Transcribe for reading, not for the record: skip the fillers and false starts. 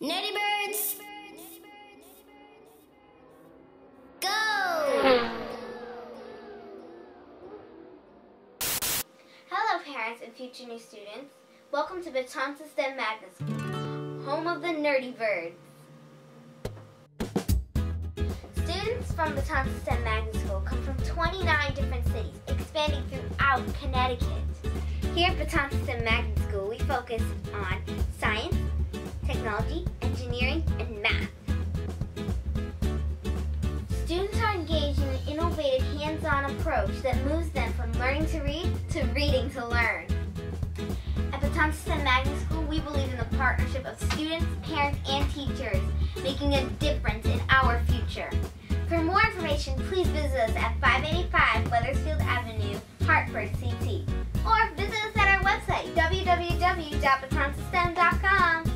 Nerdy birds, go! Hello parents and future new students. Welcome to Betances STEM Magnet School, home of the nerdy birds. Students from Betances STEM Magnet School come from 29 different cities, expanding throughout Connecticut. Here at Betances STEM Magnet School, we focus on science, technology, engineering, and math. Students are engaged in an innovative hands-on approach that moves them from learning to read to reading to learn. At Betances STEM Magnet School, we believe in the partnership of students, parents, and teachers, making a difference in our future. For more information, please visit us at 585 Weathersfield Avenue, Hartford, CT, or visit us at our website, www.betancesstem.com.